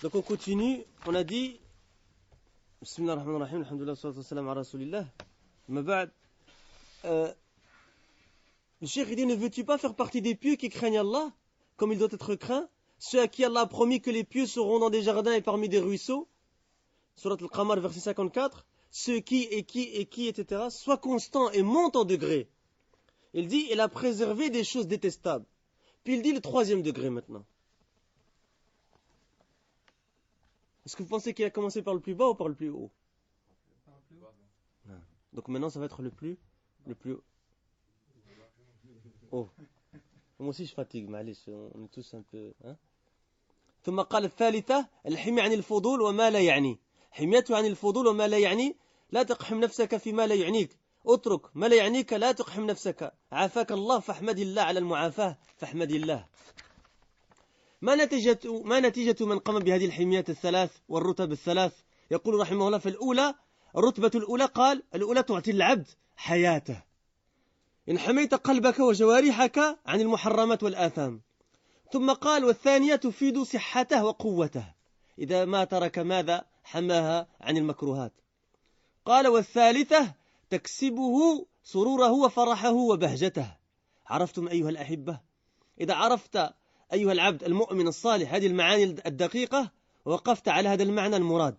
Donc on continue, on a dit Bismillah ar-Rahman ar-Rahim, alhamdulillah, salatu wassalam ala rasulillah. Mais ba'd, le cheikh il dit, ne veux-tu pas faire partie des pieux qui craignent Allah, comme il doit être craint, ceux à qui Allah a promis que les pieux seront dans des jardins et parmi des ruisseaux, Surat al-Qamar, verset 54, ceux qui, etc., soient constants et montent en degré. Il dit, il a préservé des choses détestables. Puis il dit le troisième degré maintenant. Est-ce que vous pensez qu'il a commencé par le plus bas ou par le plus haut? Par le plus bas. Non. Donc maintenant ça va être le plus haut. Moi aussi je fatigue, معليش, on est tous un peu. ثم قال الثالثة الحمية عن الفضول وما لا يعني. حميته عن الفضول وما لا يعني لا تقحم نفسك فيما لا يعنيك. اترك ما لا يعنيك لا تقحم نفسك. عافاك الله فاحمد الله على المعافاة فاحمد الله. ما نتيجة من قام بهذه الحميات الثلاث والرتب الثلاث؟ يقول رحمه الله في الأولى الرتبة الأولى قال الأولى تعطي العبد حياته إن حميت قلبك وجوارحك عن المحرمات والآثام. ثم قال والثانية تفيد صحته وقوته إذا ما ترك ماذا حماها عن المكروهات. قال والثالثة تكسبه سروره وفرحه وبهجته. عرفتم أيها الأحبة؟ إذا عرفت أيها العبد المؤمن الصالح هذه المعاني الدقيقة وقفت على هذا المعنى المراد.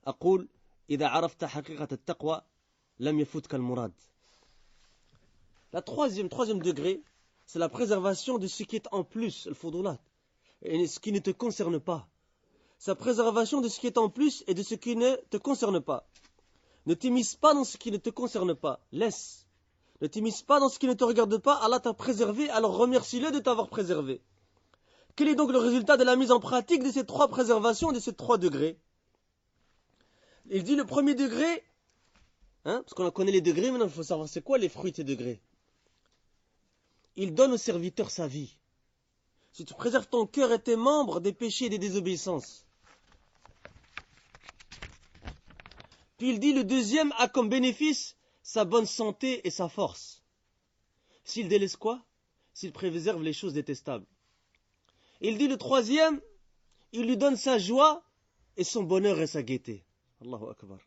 أقول إذا عرفت حقيقة التقوى لم يفوتك المراد. La troisième degré, c'est la préservation de ce qui est en plus, le fudulat, et ce qui ne te concerne pas. Sa préservation de ce qui est en plus et de ce qui ne te concerne pas. Ne t'immisce pas dans ce qui ne te concerne pas. Laisse. Ne t'immisce pas dans ce qui ne te regarde pas. Allah t'a préservé, alors remercie-le de t'avoir préservé. Quel est donc le résultat de la mise en pratique de ces trois préservations, de ces trois degrés? Il dit le premier degré, parce qu'on connaît les degrés, maintenant il faut savoir c'est quoi les fruits de ces degrés. Il donne au serviteur sa vie. Si tu préserves ton cœur et tes membres des péchés et des désobéissances. Puis il dit le deuxième a comme bénéfice sa bonne santé et sa force. S'il délaisse quoi? S'il préserve les choses détestables. Il dit le troisième, il lui donne sa joie et son bonheur et sa gaieté. Allahu Akbar.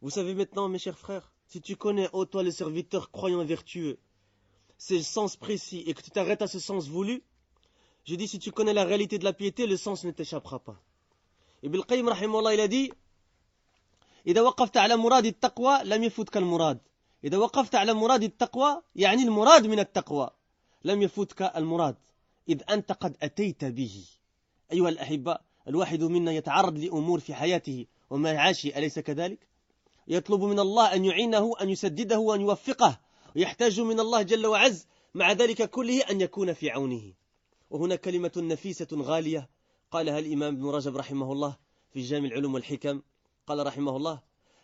Vous savez maintenant, mes chers frères, si tu connais, ô toi le serviteur croyant et vertueux, c'est le sens précis et que tu t'arrêtes à ce sens voulu, je dis si tu connais la réalité de la piété, le sens ne t'échappera pas. Ibn al-Qayyim rahimahullah il a dit إذا وقفت على مراد التقوى لم يفوتك المراد. إذا وقفت على مراد التقوى يعني المراد من التقوى لم يفوتك المراد إذ أنت قد أتيت به. أيها الأحبة الواحد منا يتعرض لأمور في حياته ومعاشه أليس كذلك؟ يطلب من الله أن يعينه أن يسدده وأن يوفقه ويحتاج من الله جل وعز مع ذلك كله أن يكون في عونه. وهنا كلمة نفيسة غالية قالها الإمام ابن رجب رحمه الله في جامع العلوم والحكم. قال رحمه الله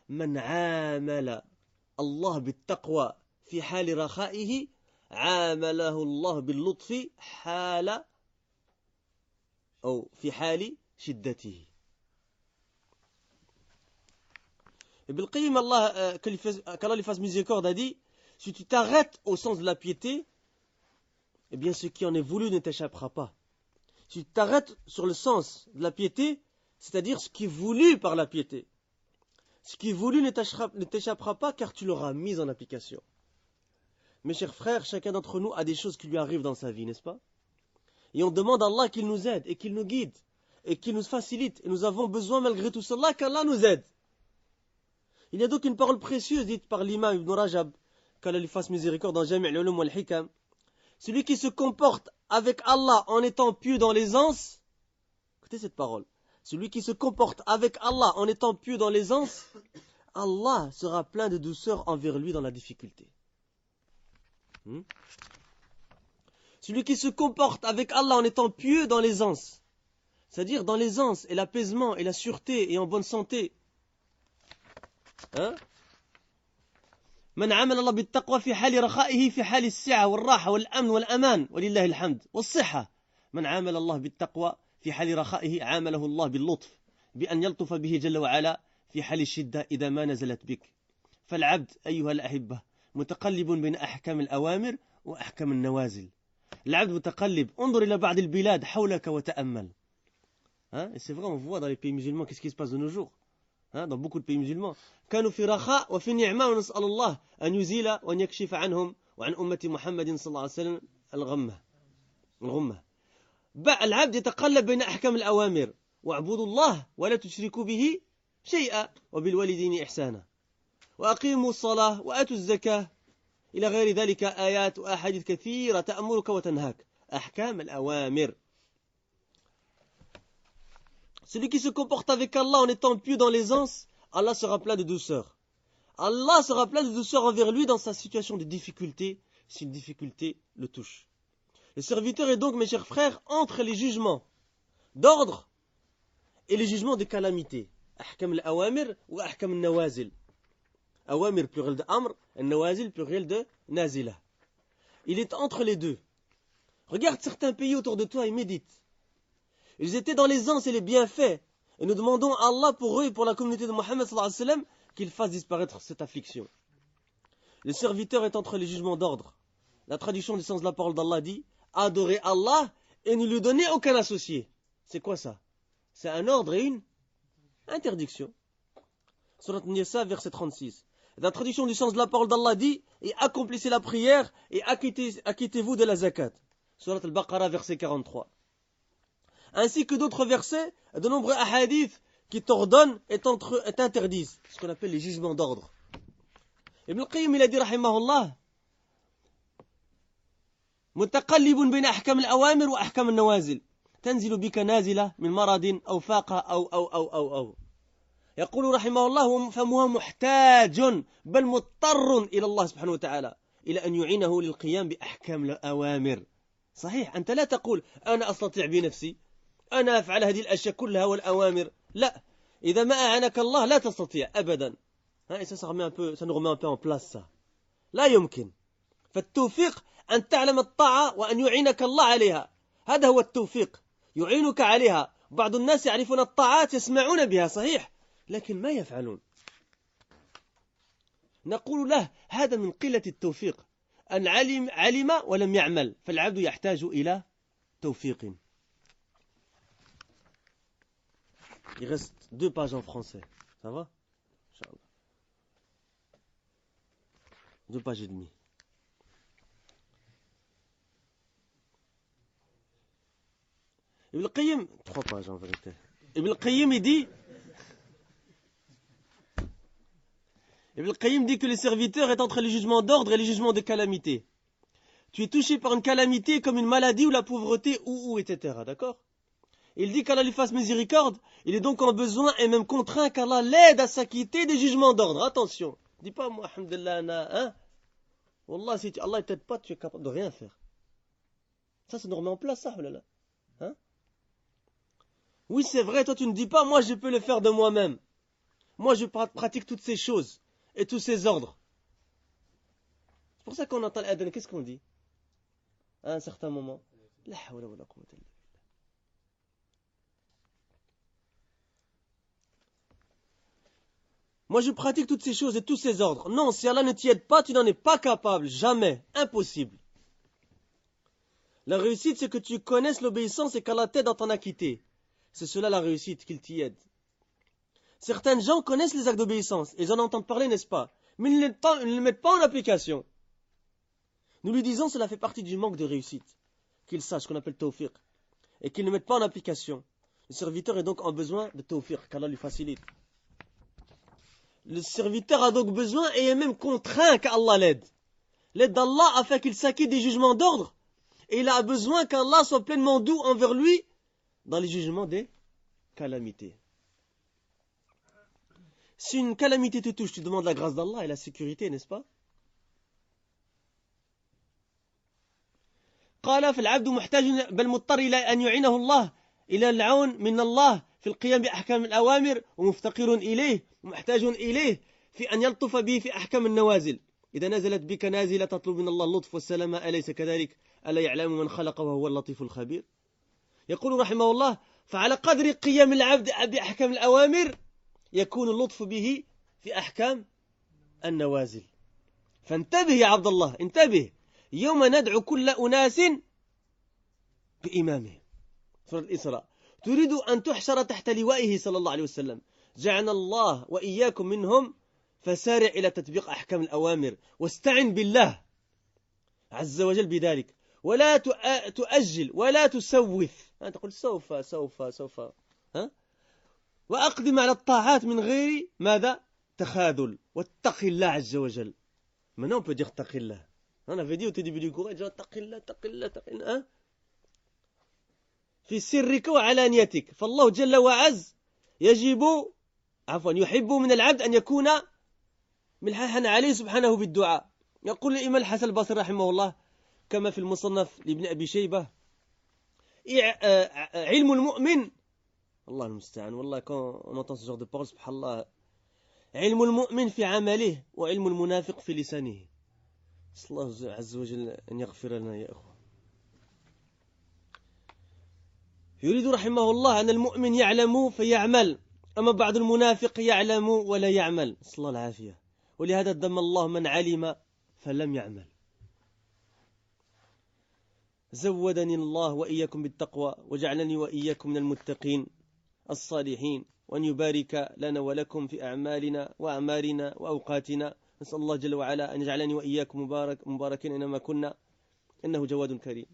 من عامل الله بالتقوى في حال رخائه عامله الله باللطف حال أو في حال شدته. Ibn al-Qayyim, qu'Allah lui fasse miséricorde, a dit si tu t'arrêtes au sens de la piété, eh bien ce qui en est voulu ne t'échappera pas. Si tu t'arrêtes sur le sens de la piété, c'est-à-dire ce qui est voulu par la piété, ce qui est voulu ne t'échappera pas car tu l'auras mis en application. Mes chers frères, chacun d'entre nous a des choses qui lui arrivent dans sa vie, n'est-ce pas? Et on demande à Allah qu'il nous aide et qu'il nous guide et qu'il nous facilite. Et nous avons besoin malgré tout cela qu'Allah nous aide. Il y a donc une parole précieuse dite par l'imam Ibn Rajab, qu'Allah lui fasse miséricorde dans Jami' al-Ulum wal-Hikam. Celui qui se comporte avec Allah en étant pieux dans l'aisance, écoutez cette parole, celui qui se comporte avec Allah en étant pieux dans l'aisance, Allah sera plein de douceur envers lui dans la difficulté. Celui qui se comporte avec Allah en étant pieux dans l'aisance, c'est-à-dire dans l'aisance et l'apaisement et la sûreté et en bonne santé. من عامل الله بالتقوى في حال رخائه في حال السعة والراحة والأمن والأمان ولله الحمد والصحة. من عامل الله بالتقوى في حال رخائه عامله الله باللطف بأن يلطف به جل وعلا في حال الشدة إذا ما نزلت بك. فالعبد أيها الأحبة متقلب بين أحكام الأوامر وأحكام النوازل. العبد متقلب. انظر إلى بعض البلاد حولك وتأمل. Hein? Et c'est vrai, on voit dans les pays musulmans qu'est-ce qui se passe de nos jours. Hein? Dans beaucoup de pays musulmans. كانوا في رخاء وفي نعمة ونسأل الله أن يزيل وأن يكشف عنهم وعن أمة محمد صلى الله عليه وسلم الغمة. العبد يتقلب بين أحكام الأوامر واعبدوا الله ولا تشركوا به شيئا وبالوالدين إحسانا وأقيموا الصلاة وآتوا الزكاة إلى غير ذلك آيات وأحاديث كثيرة تأمرك وتنهاك. أحكام الأوامر. Celui qui se comporte avec Allah en étant pieux dans l'aisance, Allah sera plein de douceur. Allah sera plein de douceur envers lui dans sa situation de difficulté, si une difficulté le touche. Le serviteur est donc, mes chers frères, entre les jugements d'ordre et les jugements de calamité. Ahkam al-awamir ou ahkam al-nawazil. Awamir pluriel de amr, al-nawazil pluriel de nazila. Il est entre les deux. Regarde certains pays autour de toi et médite. Ils étaient dans l'aisance et les bienfaits. Et nous demandons à Allah pour eux et pour la communauté de Mohammed sallallahu alayhi wa sallam qu'il fasse disparaître cette affliction. Le serviteur est entre les jugements d'ordre. La traduction du sens de la parole d'Allah dit « Adorez Allah et ne lui donnez aucun associé ». C'est quoi ça? C'est un ordre et une interdiction. Surat Nisa, verset 36. La traduction du sens de la parole d'Allah dit « Et accomplissez la prière et acquittez-vous de la zakat ». Surat Al-Baqarah, verset 43. Ainsi que d'autres versets, de nombreux hadiths qui t'ordonnent et t'interdisent, ce qu'on appelle les jugements d'ordre. Ibn al-Qayyim il a dit rahimahullah متقلب بين أحكام الأوامر وأحكام النوازل تنزل بك نازلة من مرض أو فاقة أو يقول رحمه الله فهو محتاج بل مضطر إلى الله سبحانه وتعالى إلى أن يعينه للقيام بأحكام الأوامر. صحيح أنت لا تقول أنا أستطيع بنفسي أنا أفعل هذه الأشياء كلها والأوامر. لا، إذا ما أعنك الله لا تستطيع أبدا. ça nous remet un peu en place ça. لا يمكن. فالتوفيق أن تعلم الطاعة وأن يعينك الله عليها. هذا هو التوفيق، يعينك عليها. بعض الناس يعرفون الطاعات يسمعون بها صحيح لكن ما يفعلون. نقول له هذا من قلة التوفيق، أن علم ولم يعمل، فالعبد يحتاج إلى توفيق. Il reste 2 pages en français. Ça va? Inch'Allah. 2 pages et demie. Ibn al-Qayyim, 3 pages en vérité. Ibn al-Qayyim il dit que le serviteur est entre les jugements d'ordre et les jugements de calamité. Tu es touché par une calamité comme une maladie ou la pauvreté etc. D'accord? Il dit qu'Allah lui fasse miséricorde, il est donc en besoin et même contraint qu'Allah l'aide à s'acquitter des jugements d'ordre. Attention, dis pas moi, alhamdulillah, hein? Wallah, si Allah ne t'aide pas, tu es capable de rien faire. Ça nous remet en place, ça, là. Hein? Oui, c'est vrai, toi tu ne dis pas, moi je peux le faire de moi-même. Moi je pratique toutes ces choses et tous ces ordres. C'est pour ça qu'on entend l'adhan, qu'est-ce qu'on dit? À un certain moment. La hawla wa la quwwata illa billah. Moi je pratique toutes ces choses et tous ces ordres. Non, si Allah ne t'y aide pas, tu n'en es pas capable. Jamais. Impossible. La réussite, c'est que tu connaisses l'obéissance et qu'Allah t'aide à t'en acquitter. C'est cela la réussite, qu'il t'y aide. Certains gens connaissent les actes d'obéissance. Ils en entendent parler, n'est-ce pas? Mais ils ne les mettent pas en application. Nous lui disons cela fait partie du manque de réussite. Qu'ils sachent ce qu'on appelle tawfiq. Et qu'ils ne mettent pas en application. Le serviteur est donc en besoin de tawfiq, qu'Allah lui facilite. Le serviteur a donc besoin et est même contraint qu'Allah l'aide. L'aide d'Allah afin qu'il s'acquitte des jugements d'ordre. Et il a besoin qu'Allah soit pleinement doux envers lui dans les jugements des calamités. Si une calamité te touche, tu demandes la grâce d'Allah et la sécurité, n'est-ce pas? قال فالعبد محتاج بل مضطر إلى أن يعينه الله إلى العون من الله في القيام بأحكام الأوامر ومفتقر إليه ومحتاج إليه في أن يلطف به في أحكام النوازل. إذا نزلت بك نازلة تطلب من الله اللطف والسلامة أليس كذلك؟ ألا يعلم من خلق وهو اللطيف الخبير. يقول رحمه الله فعلى قدر قيام العبد بأحكام الأوامر يكون اللطف به في أحكام النوازل. فانتبه يا عبد الله، انتبه. يوم ندعو كل أناس بإمامهم. سورة الإسراء. تريد أن تحشر تحت لوائه صلى الله عليه وسلم جعلنا الله وإياكم منهم فسارع إلى تطبيق أحكام الأوامر واستعن بالله عز وجل بذلك ولا تؤجل ولا تسوف. تقول سوف وأقدم على الطاعات من غير ماذا؟ تخاذل واتق الله عز وجل. Maintenant on peut dire taqillah. On avait dit au début du cours taqillah في سرك وعلانيتك. فالله جل وعز يحب من العبد أن يكون ملححا عليه سبحانه بالدعاء. يقول الإمام الحسن البصري رحمه الله كما في المصنف لابن أبي شيبة علم المؤمن الله المستعان والله quand on entend ce genre de parole سبحان الله علم المؤمن في عمله وعلم المنافق في لسانه. نسأل الله عز وجل أن يغفر لنا يا أخوة. يريد رحمه الله أن المؤمن يعلم فيعمل أما بعض المنافق يعلم ولا يعمل. نسأل الله العافية. ولهذا ذم الله من علم فلم يعمل. زودني الله وإياكم بالتقوى وجعلني وإياكم من المتقين الصالحين وأن يبارك لنا ولكم في أعمالنا وأعمارنا وأوقاتنا. نسأل الله جل وعلا أن يجعلني وإياكم مباركين إنما كنا إنه جواد كريم.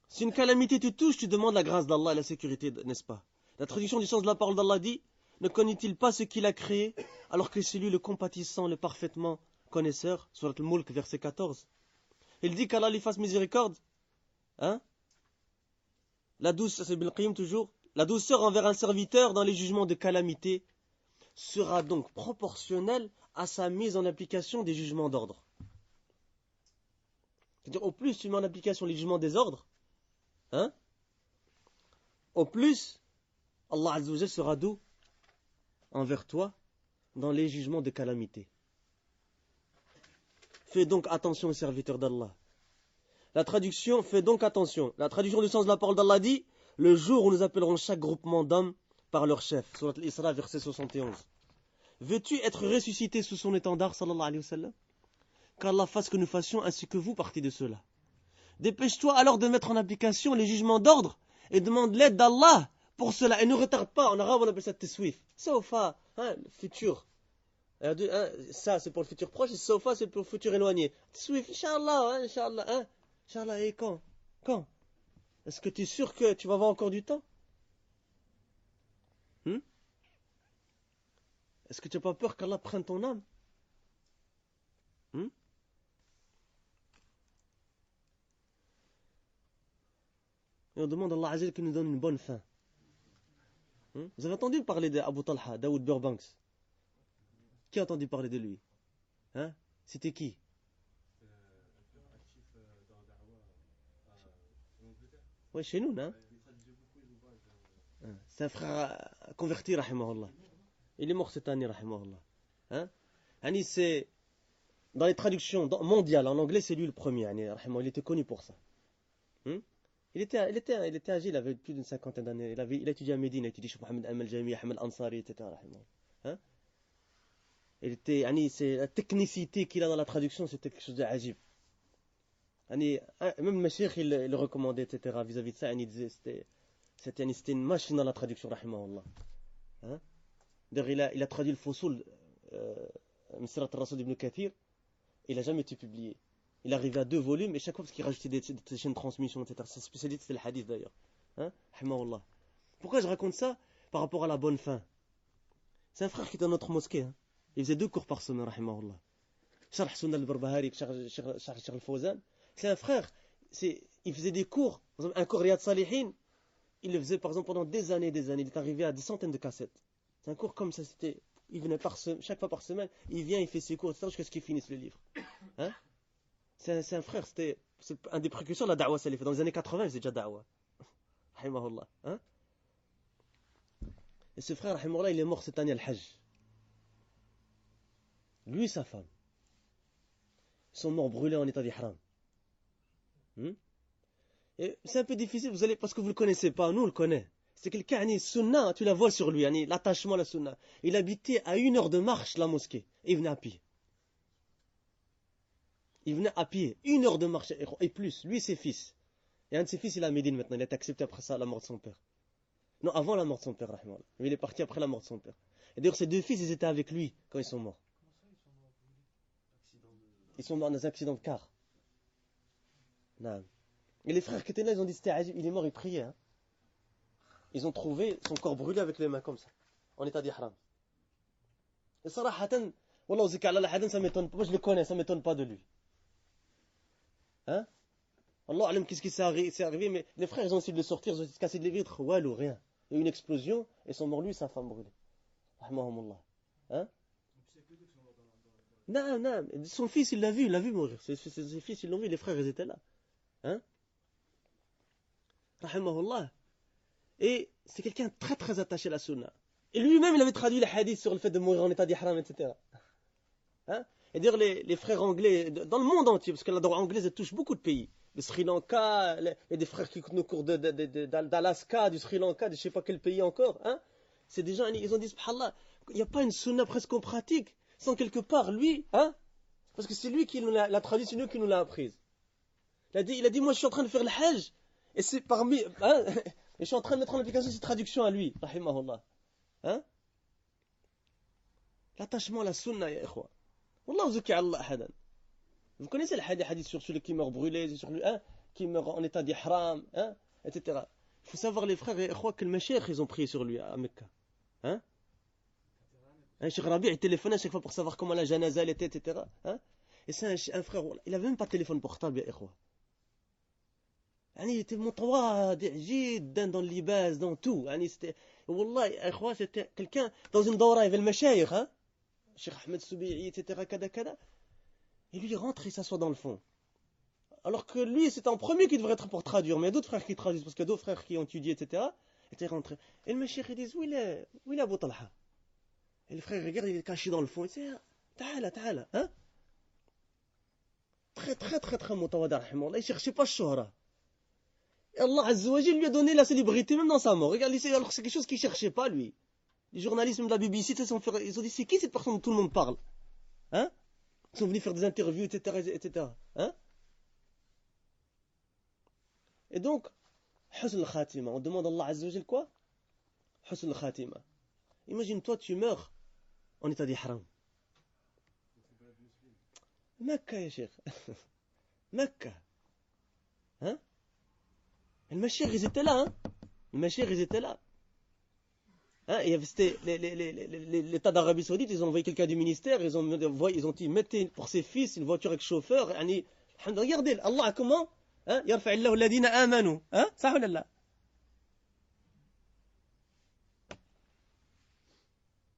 Si une calamité te touche, tu demandes la grâce d'Allah et la sécurité, n'est-ce pas? La traduction du sens de la parole d'Allah dit: ne connaît-il pas ce qu'il a créé alors que c'est lui le compatissant, le parfaitement connaisseur? Surat al-Mulk, verset 14. Il dit qu'Allah lui fasse miséricorde. La douceur, c'est Ibn al-Qayyim toujours. La douceur envers un serviteur dans les jugements de calamité sera donc proportionnelle à sa mise en application des jugements d'ordre. C'est-à-dire, au plus tu mets en application les jugements des ordres, au plus Allah Azza wa Jalla sera doux envers toi dans les jugements de calamité. Fais donc attention aux serviteurs d'Allah. La traduction, fais donc attention. La traduction du sens de la parole d'Allah dit: le jour où nous appellerons chaque groupement d'hommes par leur chef. Surat al-Isra, verset 71. Veux-tu être ressuscité sous son étendard, sallallahu alayhi wa sallam? Qu'Allah fasse que nous fassions ainsi que vous partie de cela. Dépêche-toi alors de mettre en application les jugements d'ordre et demande l'aide d'Allah pour cela. Et ne retarde pas. En arabe, on appelle ça teswif. Sofa, le futur. Ça, c'est pour le futur proche, et sofa, c'est pour le futur éloigné. Teswif, Inch'Allah, Inch'Allah. Inch'Allah, et quand? Quand? Est-ce que tu es sûr que tu vas avoir encore du temps? Est-ce que tu n'as pas peur qu'Allah prenne ton âme? Et on demande à Allah Azza qu'il nous donne une bonne fin. Vous avez entendu parler d'Abu Talha, Daoud Burbanks? Qui a entendu parler de lui? C'était qui? Oui, chez nous, non? C'est un frère converti, rahimahullah. Il est mort cette année, rahimahullah. C'est dans les traductions mondiales, en anglais, c'est lui le premier. Il était connu pour ça. Il était âgé, il avait plus d'une cinquantaine d'années. Il a étudié à Médine, il a étudié chez Mohamed Amal Jami, Ahmed Ansari, etc. C'est la technicité qu'il a dans la traduction, c'était quelque chose d'ajib. Même le Mashiach, il le recommandait, etc. Vis-à-vis de ça, il disait c'était une machine dans la traduction, rahimahullah. D'ailleurs, il a traduit le Fusul, Misirat al-Rasul ibn Kathir, il n'a jamais été publié. Il arrivait à 2 volumes, et chaque fois, parce qu'il rajoutait des chaînes de transmission, etc. C'est spécialiste, c'est le hadith d'ailleurs. Rahimahullah. Pourquoi je raconte ça? Par rapport à la bonne fin. C'est un frère qui est dans notre mosquée. Il faisait 2 cours par semaine, rahimahullah. Sharh Sunnah al-Barbahari, Sharh al-Fawzan. C'est un frère, il faisait des cours, un cours Riyad Salihin, il le faisait par exemple pendant des années, il est arrivé à des centaines de cassettes. C'est un cours comme ça, il venait chaque fois par semaine, il vient, il fait ses cours, etc. jusqu'à ce qu'il finisse le livre. C'est un frère, c'est un des précurseurs de la da'wah salif. Dans les années 80, il faisait déjà da'wah. Rahimahullah. Et ce frère, rahimahullah, il est mort cette année à Al-Hajj. Lui et sa femme. Ils sont morts brûlés en état d'ihram. Et c'est un peu difficile, parce que vous ne le connaissez pas, nous on le connaît. C'est quelqu'un, sunna, tu la vois sur lui, l'attachement à la sunna. Il habitait à 1 heure de marche la mosquée, et il venait à pied. Il venait à pied, 1 heure de marche, et plus, lui et ses fils. Et un de ses fils, il est à Médine maintenant, il a été accepté après ça, la mort de son père. Non, avant la mort de son père, rahimahullah. Mais il est parti après la mort de son père. Et d'ailleurs, ses 2 fils, ils étaient avec lui quand ils sont morts. Ils sont morts dans un accident de car. Non. Et les frères qui étaient là, ils ont dit c'était Ajib, il est mort, il priait. Hein. Ils ont trouvé son corps brûlé avec les mains comme ça, en état d'ihram. Et sarahatan, wallah zika ala la ça m'étonne pas, moi je le connais, ça m'étonne pas de lui. Hein? Allah alam qu'est-ce qui s'est arrivé, mais les frères ils ont essayé de le sortir, ils ont essayé de casser les vitres, ouais ou rien. Il y a eu une explosion, et ils sont morts lui et sa femme brûlée. Rahmahumullah. Hein? Non, non, son fils il l'a vu mourir, ses fils ils l'ont vu, les frères ils étaient là. Hein? Rahimahullah. Et c'est quelqu'un de très très attaché à la sunna. Et lui-même, il avait traduit les hadiths sur le fait de mourir en état d'ihram, etc. Hein? Et d'ailleurs, les frères anglais, dans le monde entier, parce que la droite anglaise, elle touche beaucoup de pays. Le Sri Lanka, il y a des frères qui nous courent d'Alaska, du Sri Lanka, de je ne sais pas quel pays encore. Hein? C'est des gens, ils ont dit, subhanallah, il n'y a pas une sunna presque qu'on pratique, sans quelque part, lui, hein? Parce que c'est lui qui nous l'a traduit, c'est lui qui nous l'a apprise. Il a dit, moi je suis en train de faire le hajj, et c'est parmi... Hein? Et je suis en train de mettre en application cette traduction à lui, rahimahullah. Hein? L'attachement à la sunna, ya ikhwa. Wallahu zuki Allah ahadan. Vous connaissez le hadith sur celui qui meurt brûlé, sur lui, hein? Qui meurt en état d'ihram, hein? Etc. Il faut savoir, les frères et ikhwa, que le mashaykh, ils ont prié sur lui à Mecca. Hein? Cheikh Rabi', il téléphonait à chaque fois pour savoir comment la janaza était, etc. Hein? Et c'est un frère, il n'avait même pas de téléphone portable, ya ikhwa. Il était متواضع جدا dans le libas, dans tout. C'était, والله, c'était quelqu'un dans une daura, il y avait le mashayikh, hein? Cheikh Ahmed Soubi'i, etc. Kada. Et lui, il rentre et s'assoit dans le fond. Alors que lui, c'est en premier qui devrait être pour traduire. Mais il y a d'autres frères qui traduisent, parce qu'il y a d'autres frères qui ont étudié, etc. Et il rentre. Et le mashayikh, il dit, où il est Abu Talha? Et le frère regarde, il est caché dans le fond. Il dit, ta'ala, hein? Très, très, très, très mutawada, rahimahullah. Il ne cherchait pas le shuhra. Et Allah Azza wa Jalla lui a donné la célébrité même dans sa mort. Regarde, alors que c'est quelque chose qu'il ne cherchait pas, lui. Les journalistes même de la BBC, ils ont dit, c'est qui cette personne dont tout le monde parle? Hein? Ils sont venus faire des interviews, etc. Hein? Et donc, Husn al-Khatima. On demande à Allah Azza wa Jalla quoi? Husn al-Khatima. Imagine, toi, tu meurs en état d'ihram. Mecca, ya Cheikh. Mecca. Hein? Et le mashayikh, ils étaient là, hein? Le mashayikh, ils étaient là. Hein? Et c'était l'État d'Arabie Saoudite, ils ont envoyé quelqu'un du ministère, ils ont dit, mettez pour ses fils une voiture avec chauffeur. Regardez, Allah, comment? Hein? Yarfa illahu alladhina amanu. Hein? Ça ou là?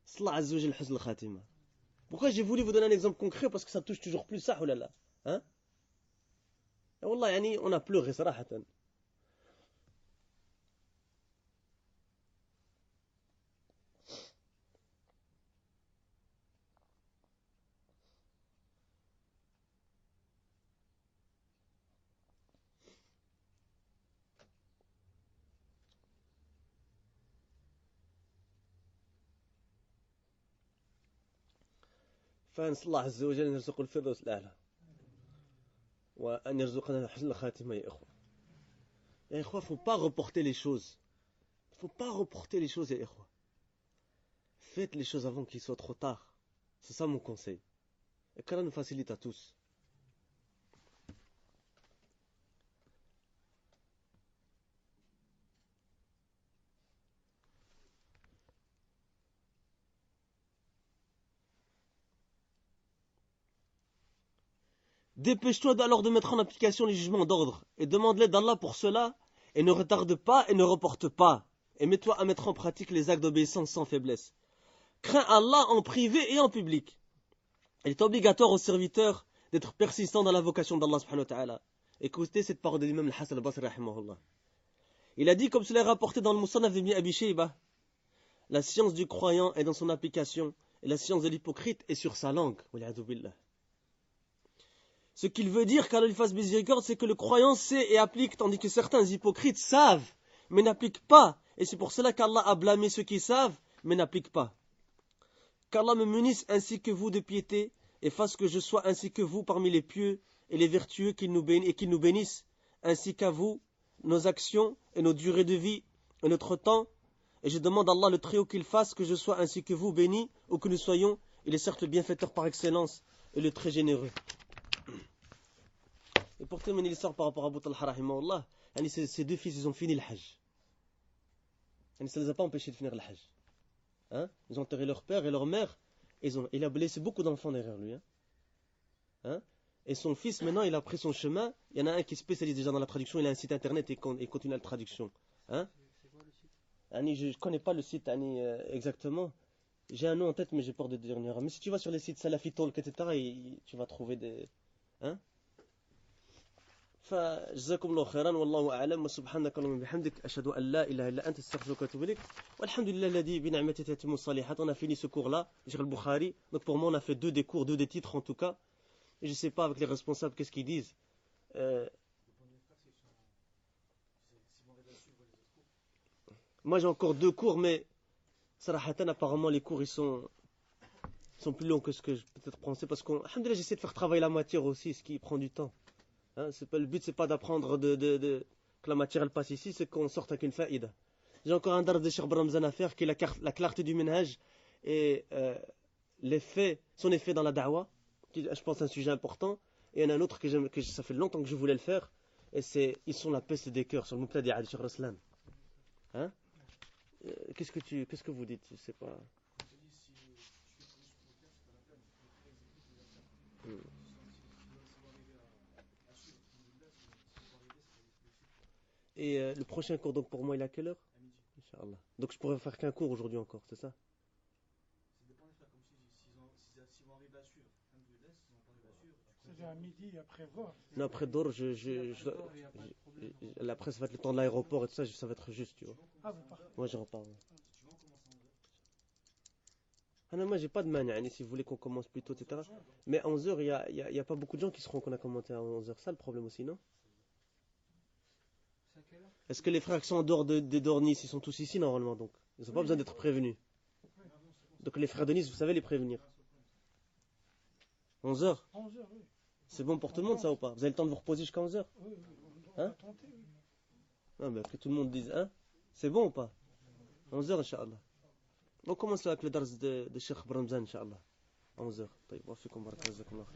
Sallallahu Azza wa Jalla husn al-khatima. Pourquoi j'ai voulu vous donner un exemple concret? Parce que ça touche toujours plus ça ou là? Hein? Et wallah, on a pleuré, sarahatan. فنسأل الله عز وجل أن يرزق الفردوس الأعلى وأن يرزقنا حسن الخاتمة يا إخوة. يا إخوة, il ne faut pas reporter les choses. Il ne faut pas reporter les choses, يا إخوة. Faites les choses avant qu'il soit trop tard. C'est ça mon conseil. Et qu'Allah nous facilite à tous. Dépêche-toi alors de mettre en application les jugements d'ordre et demande l'aide d'Allah pour cela et ne retarde pas et ne reporte pas. Et mets-toi à mettre en pratique les actes d'obéissance sans faiblesse. Crains Allah en privé et en public. Il est obligatoire aux serviteurs d'être persistants dans la vocation d'Allah subhanahu wa ta'ala. Écoutez cette parole de l'imam al-Hassan al-Basri rahimahullah. Il a dit, comme cela est rapporté dans le Musannaf ibn Abi Shayba, la science du croyant est dans son application et la science de l'hypocrite est sur sa langue. Wal'iyadhu billah. Ce qu'il veut dire qu'Allah lui fasse miséricorde, c'est que le croyant sait et applique, tandis que certains hypocrites savent, mais n'appliquent pas. Et c'est pour cela qu'Allah a blâmé ceux qui savent, mais n'appliquent pas. Qu'Allah me munisse ainsi que vous de piété, et fasse que je sois ainsi que vous parmi les pieux et les vertueux qu'il nous bénisse, et qu'il nous bénisse, ainsi qu'à vous, nos actions et nos durées de vie et notre temps. Et je demande à Allah le Très-Haut qu'il fasse que je sois ainsi que vous béni, ou que nous soyons. Il est certes le bienfaiteur par excellence et le très généreux. Et pour terminer l'histoire par rapport à Abu Talha rahimahullah, ces deux fils, ils ont fini le Hajj. Ça ne les a pas empêchés de finir le Hajj. Hein? Ils ont enterré leur père et leur mère. Il a blessé beaucoup d'enfants derrière lui. Hein? Et son fils, maintenant, il a pris son chemin. Il y en a un qui est spécialiste déjà dans la traduction. Il a un site internet et continue la traduction. Hein? Je ne connais pas le site exactement. J'ai un nom en tête, mais j'ai peur de dire une erreur. Mais si tu vas sur les sites Salafi Talk, etc., tu vas trouver des... Hein? فجزاكم الله خيرا والله أعلم وسبحانك اللهم وبحمدك أشهد أن لا إله إلا أنت أستغفرك وأتوب إليك والحمد لله الذي بنعمته تتم الصالحات. On a fini ce cours-là, Cheikh al-Bukhari. Donc pour moi, on a fait deux des cours, deux des titres en tout cas. Et je ne sais pas avec les responsables qu'est-ce qu'ils disent. Moi j'ai encore deux cours, mais Sarahatan, apparemment les cours ils sont plus longs que ce que je peut-être pensais, parce que j'essaie de faire travailler la matière aussi, ce qui prend du temps. Hein, le but c'est pas d'apprendre que la matière elle passe ici, c'est qu'on sorte avec une faïda. J'ai encore un dars de Cheikh Bramzan à faire qui est la clarté du minhaj et son effet dans la da'wa, qui je pense est un sujet important. Et il y en a un autre que ça fait longtemps que je voulais le faire, et c'est Ils sont la peste des cœurs, sur le Mubtadi'a de Cheikh Raslan. Hein? Qu'est-ce que vous dites? Je sais pas. Et le prochain cours, donc pour moi, il est à quelle heure? Inch'Allah. Donc je pourrais faire qu'un cours aujourd'hui encore, c'est ça? C'est à midi, après voir. Non, après Dor, la presse va être le temps de l'aéroport et tout ça, ça va être juste, tu vois. Ah, vous partez. Moi, je repars. Ah non, moi, j'ai pas de mania, si vous voulez qu'on commence plus tôt, etc. Mais à 11h, il y a pas beaucoup de gens qui seront qu'on a commenté à 11h. Ça, le problème aussi, non? Est-ce que les frères qui sont en dehors de Nice, ils sont tous ici, normalement, donc? Ils n'ont pas besoin d'être prévenus. Donc les frères de Nice, vous savez les prévenir. 11h? 11h, oui. C'est bon pour tout le monde, ça, ou pas? Vous avez le temps de vous reposer jusqu'à 11h? Oui, on Hein? va tenter, oui. Non, mais que tout le monde dise, hein? C'est bon ou pas? 11h, Inch'Allah. On commence avec le dars de Cheikh Bramzan, Inch'Allah. 11h. طيب وفيكم بارك الله.